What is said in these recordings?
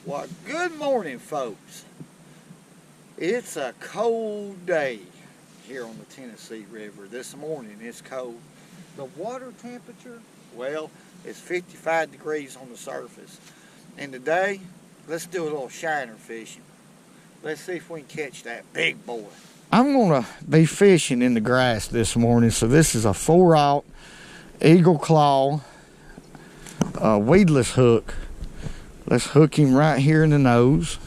Well, good morning, folks. It's a cold day here on the Tennessee River. This morning it's cold. The water temperature, well, it's 55 degrees on the surface. And today, let's do a little shiner fishing. Let's see if we can catch that big boy. I'm gonna be fishing in the grass this morning. So this is a 4-aught Eagle Claw weedless hook. Let's hook him right here in the nose.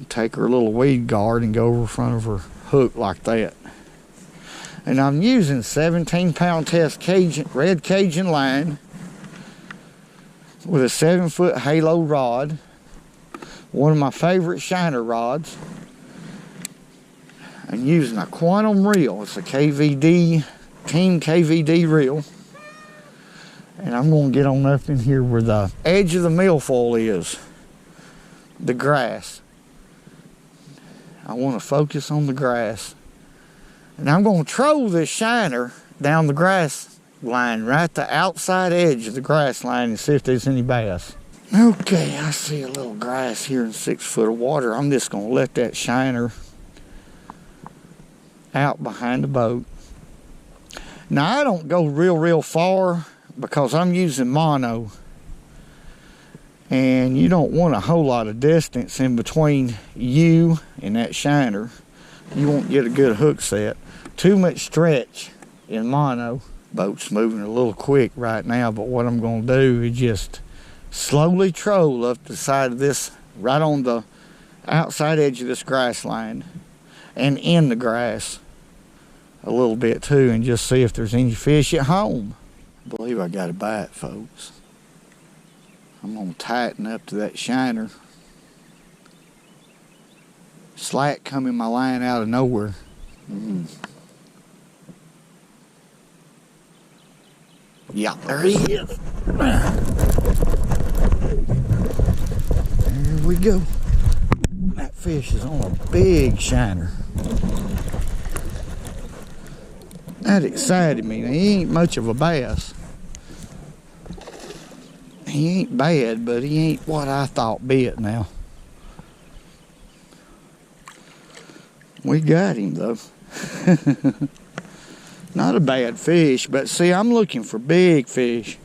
Take her little weed guard and go over front of her hook like that. And I'm using 17-pound test red Cajun line with a 7-foot halo rod. One of my favorite shiner rods. I'm using a quantum reel. It's a KVD, Team KVD reel. And I'm going to get on up in here where the edge of the milfoil is. The grass. I want to focus on the grass. And I'm going to troll this shiner down the grass line, right the outside edge of the grass line, and see if there's any bass. Okay, I see a little grass here in 6 foot of water. I'm just going to let that shiner out behind the boat. Now, I don't go real far because I'm using mono. And you don't want a whole lot of distance in between you and that shiner. You won't get a good hook set. Too much stretch in mono. Boat's moving a little quick right now, but what I'm going to do is just slowly troll up the side of this, right on the outside edge of this grass line, and in the grass a little bit too, and just see if there's any fish at home. I believe I got a bite, folks. I'm going to tighten up to that shiner. Slack coming my line out of nowhere. Yeah, there he is. There we go. That fish is on a big shiner. That excited me. Now, he ain't much of a bass. He ain't bad, but he ain't what I thought bit now. We got him though. Not a bad fish, but see, I'm looking for big fish.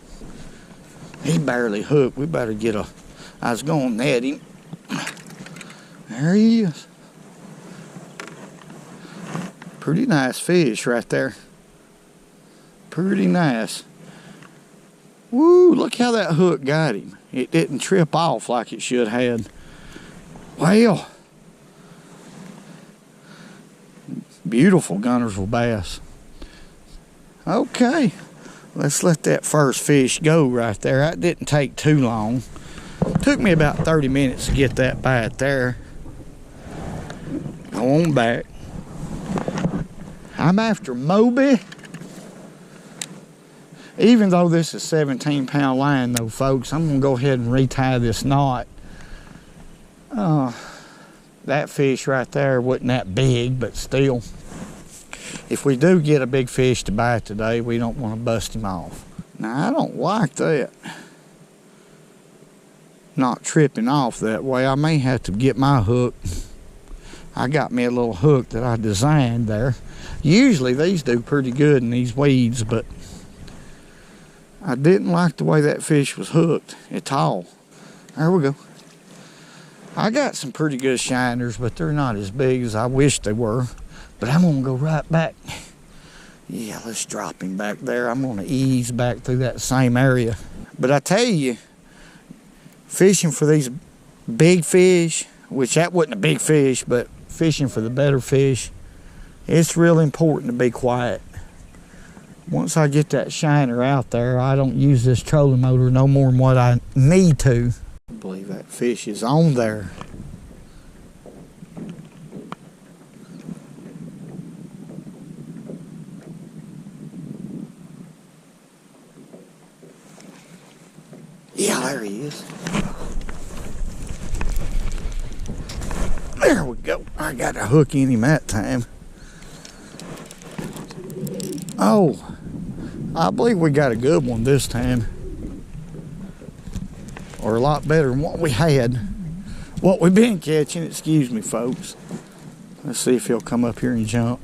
He barely hooked. We better get a... I was going to net him. There he is. Pretty nice fish right there. Pretty nice. Woo, look how that hook got him. It didn't trip off like it should have. Well, beautiful Guntersville bass. Okay, let's let that first fish go right there. That didn't take too long. Took me about 30 minutes to get that bite there. Go on back. I'm after Moby. Even though this is 17-pound line though, folks, I'm going to go ahead and retie this knot. That fish right there wasn't that big, but still. If we do get a big fish to bite today, we don't want to bust him off. Now, I don't like that. Not tripping off that way. I may have to get my hook. I got me a little hook that I designed there. Usually these do pretty good in these weeds, but I didn't like the way that fish was hooked at all. There we go. I got some pretty good shiners, but they're not as big as I wish they were. But I'm going to go right back. Yeah, let's drop him back there. I'm going to ease back through that same area. But I tell you, fishing for these big fish, which that wasn't a big fish, but fishing for the better fish, it's real important to be quiet. Once I get that shiner out there, I don't use this trolling motor no more than what I need to. I believe that fish is on there. Yeah, there he is. There we go. I got a hook in him that time. Oh, I believe we got a good one this time. or a lot better than what we had, what we've been catching. Excuse me, folks. Let's see if he'll come up here and jump.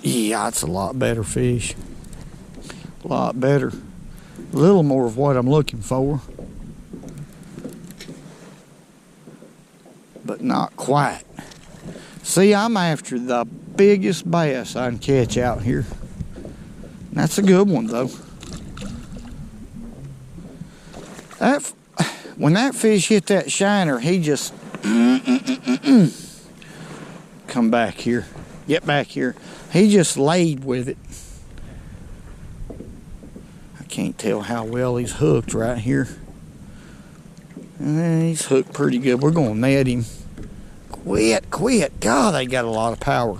Yeah, it's a lot better fish. A lot better. A little more of what I'm looking for. But not quite. See, I'm after the biggest bass I can catch out here. That's a good one, though. When that fish hit that shiner, he just come back here. Get back here. He just laid with it. I can't tell how well he's hooked right here. He's hooked pretty good. We're going to net him. Quit. God, they got a lot of power.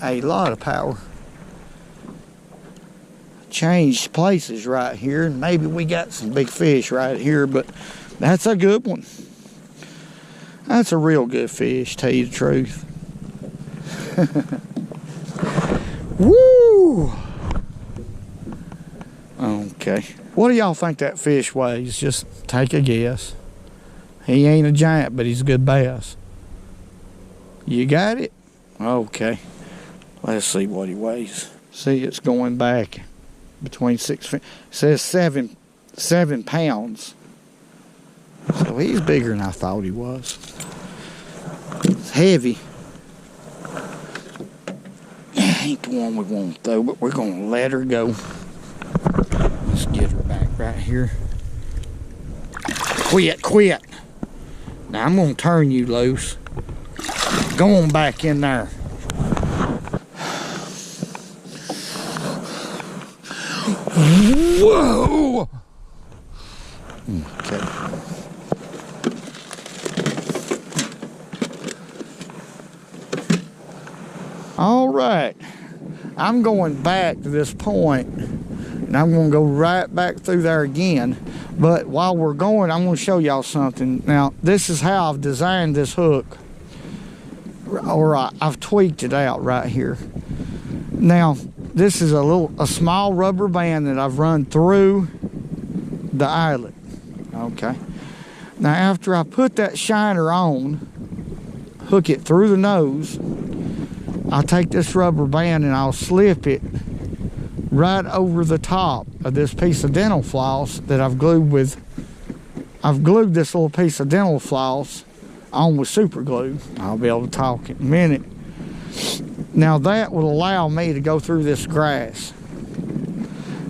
A lot of power. Changed places right here, and maybe we got some big fish right here, but that's a good one. That's a real good fish, tell you the truth. Woo! Okay. What do y'all think that fish weighs? Just take a guess. He ain't a giant, but he's a good bass. You got it? Okay. Let's see what he weighs. See, it's going back between 6 feet. It says 7 pounds. So he's bigger than I thought he was. It's heavy. Ain't the one we want though, but we're gonna let her go. Let's get her back right here. Quit. Now I'm gonna turn you loose. Go on back in there. Whoa! Okay. All right. I'm going back to this point, and I'm going to go right back through there again. But while we're going, I'm going to show y'all something. Now, this is how I've designed this hook, or I've tweaked it out right here. Now, this is a small rubber band that I've run through the eyelet. Okay. Now, after I put that shiner on, hook it through the nose, I'll take this rubber band and I'll slip it right over the top of this piece of dental floss that I've glued with. I've glued this little piece of dental floss on with super glue. I'll be able to talk in a minute. Now that will allow me to go through this grass.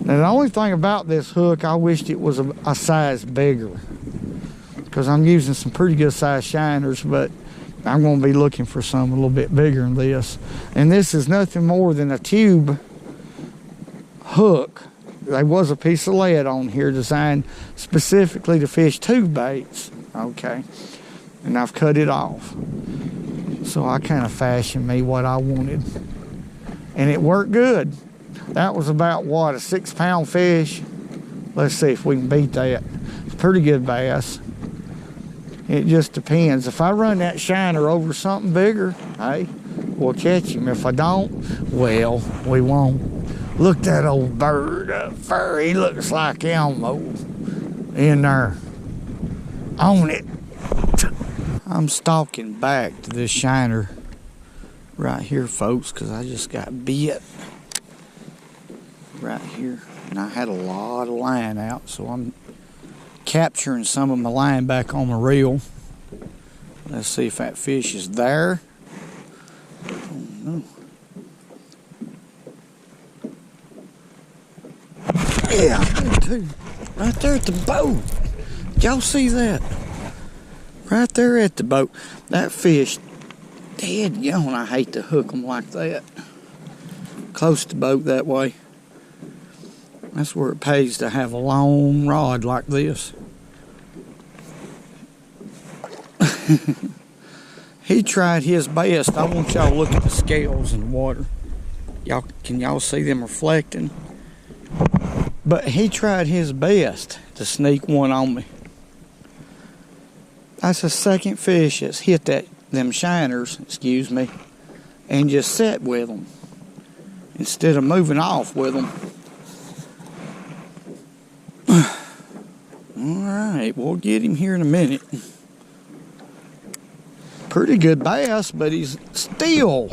Now the only thing about this hook, I wished it was a size bigger, because I'm using some pretty good size shiners, but I'm going to be looking for some a little bit bigger than this. And this is nothing more than a tube hook. There was a piece of lead on here designed specifically to fish tube baits. Okay. And I've cut it off. So I kind of fashioned me what I wanted. And it worked good. That was about, what, a 6-pound fish? Let's see if we can beat that. It's a pretty good bass. It just depends. If I run that shiner over something bigger, hey, we'll catch him. If I don't, well, we won't. Look that old bird up there. He looks like Elmo in there. On it. I'm stalking back to this shiner right here, folks, because I just got bit right here. And I had a lot of line out, so I'm capturing some of my line back on my reel. Let's see if that fish is there. Oh no. Yeah, I do too. Right there at the boat. Y'all see that? Right there at the boat. That fish, dead gone. I hate to hook them like that. Close to the boat that way. That's where it pays to have a long rod like this. He tried his best. I want y'all to look at the scales in the water. Can y'all see them reflecting? But he tried his best to sneak one on me. That's the second fish that's hit them shiners, excuse me, and just sat with them. instead of moving off with them. Alright, we'll get him here in a minute. Pretty good bass, but he's still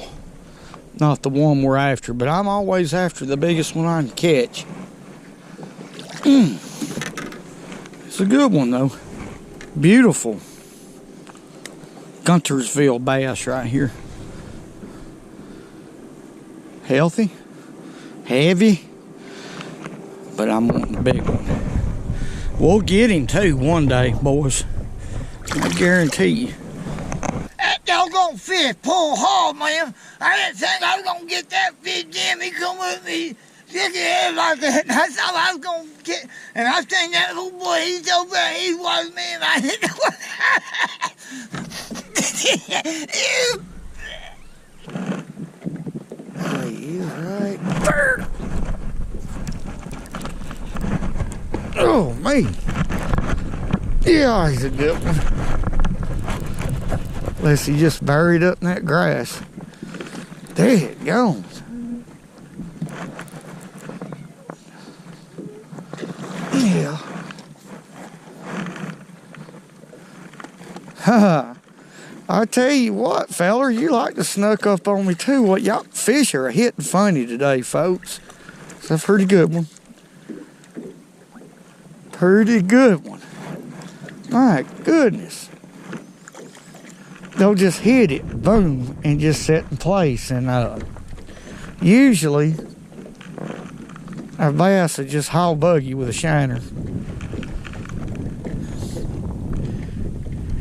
not the one we're after. But I'm always after the biggest one I can catch. It's a good one though. Beautiful Guntersville bass right here. Healthy, heavy, but I'm wanting the big one. We'll get him too one day, boys. I guarantee you. That doggone fish pulled hard, man. I didn't think I was gonna get that fish, Jim. He come with me, just head like that. And I thought I was gonna get, and I think that little boy, he's over there, he was me, and I didn't know. There he is right there. Oh, man. Yeah, he's a good one. Unless he just buried up in that grass. There it goes. Yeah. Ha. I tell you what, feller, you like to snuck up on me too. What y'all fish are hitting funny today, folks. It's a pretty good one. Pretty good one. My goodness. They'll just hit it, boom, and just set in place. And usually, a bass will just haul buggy with a shiner.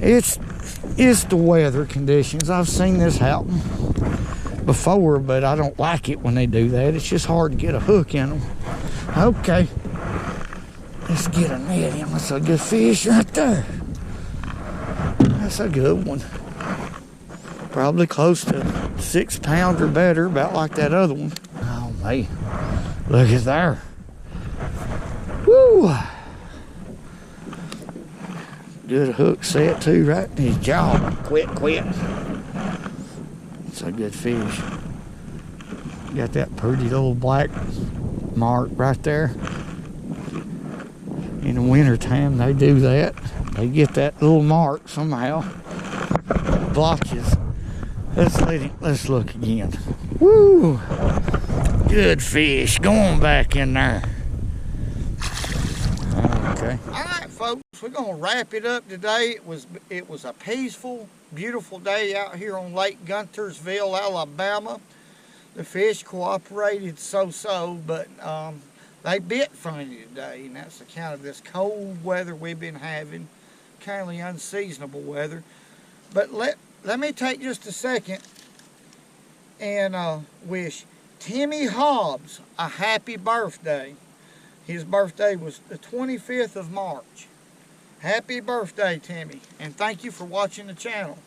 It's the weather conditions. I've seen this happen before, but I don't like it when they do that. It's just hard to get a hook in them. Okay. Let's get a net in. That's a good fish right there. That's a good one. Probably close to 6 pounds or better, about like that other one. Oh, man. Look at there. Woo! Good hook set too, right in his jaw. Quit. It's a good fish. Got that pretty little black mark right there. In the wintertime, they do that. They get that little mark somehow. Blotches. Let's look again. Woo! Good fish. Going back in there. Okay. All right, folks. We're gonna wrap it up today. It was a peaceful, beautiful day out here on Lake Guntersville, Alabama. The fish cooperated so-so, but they bit funny today, and that's the kind of this cold weather we've been having, kind of unseasonable weather. But let me take just a second and wish Timmy Hobbs a happy birthday. His birthday was the 25th of March. Happy birthday, Timmy, and thank you for watching the channel.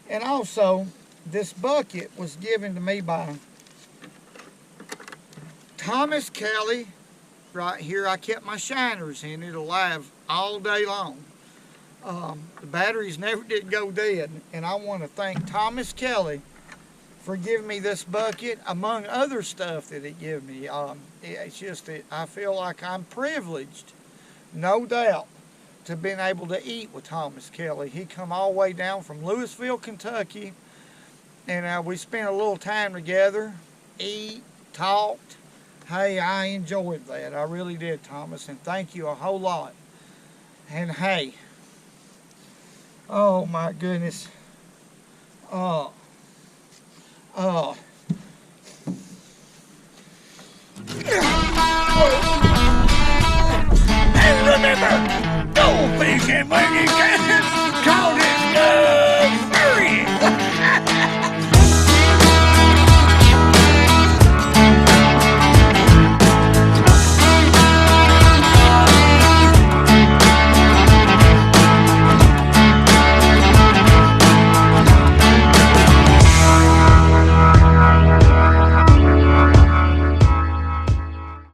And also, this bucket was given to me by Thomas Kelly. Right here, I kept my shiners in it alive all day long. The batteries never did go dead, and I want to thank Thomas Kelly for giving me this bucket, among other stuff that he gave me. It's just that I feel like I'm privileged, no doubt, to being able to eat with Thomas Kelly. He come all the way down from Louisville, Kentucky, and we spent a little time together, ate, talked. Hey, I enjoyed that. I really did, Thomas, and thank you a whole lot. And hey, oh my goodness. And remember, go fishing when you can.